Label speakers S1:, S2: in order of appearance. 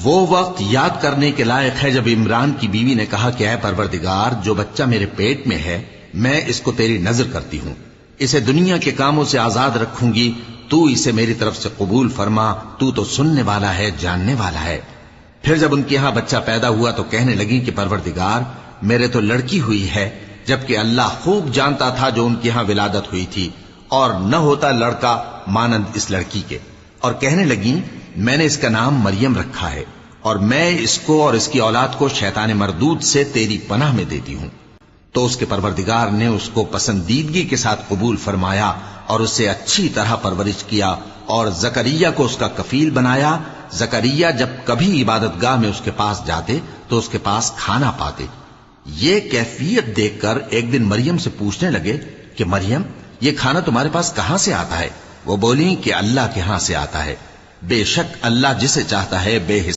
S1: وہ وقت یاد کرنے کے لائق ہے جب عمران کی بیوی نے کہا کہ اے پروردگار، جو بچہ میرے پیٹ میں ہے میں اس کو تیری نذر کرتی ہوں، اسے دنیا کے کاموں سے آزاد رکھوں گی، تو اسے میری طرف سے قبول فرما، تو سننے والا ہے، جاننے والا ہے۔ پھر جب ان کے ہاں بچہ پیدا ہوا تو کہنے لگی کہ پروردگار، میرے تو لڑکی ہوئی ہے، جبکہ اللہ خوب جانتا تھا جو ان کے ہاں ولادت ہوئی تھی، اور نہ ہوتا لڑکا مانند اس لڑکی کے۔ اور کہنے لگیں میں نے اس کا نام مریم رکھا ہے، اور میں اس کو اور اس کی اولاد کو شیطان مردود سے تیری پناہ میں دیتی ہوں۔ تو اس کے پروردگار نے اس کو پسندیدگی کے ساتھ قبول فرمایا اور اسے اچھی طرح پرورش کیا، اور زکریا کو اس کا کفیل بنایا۔ زکریا جب کبھی عبادت گاہ میں اس کے پاس جاتے تو اس کے پاس کھانا پاتے۔ یہ کیفیت دیکھ کر ایک دن مریم سے پوچھنے لگے کہ مریم، یہ کھانا تمہارے پاس کہاں سے آتا ہے؟ وہ بولی کہ اللہ کے ہاں سے آتا ہے، بے شک اللہ جسے چاہتا ہے بے حساب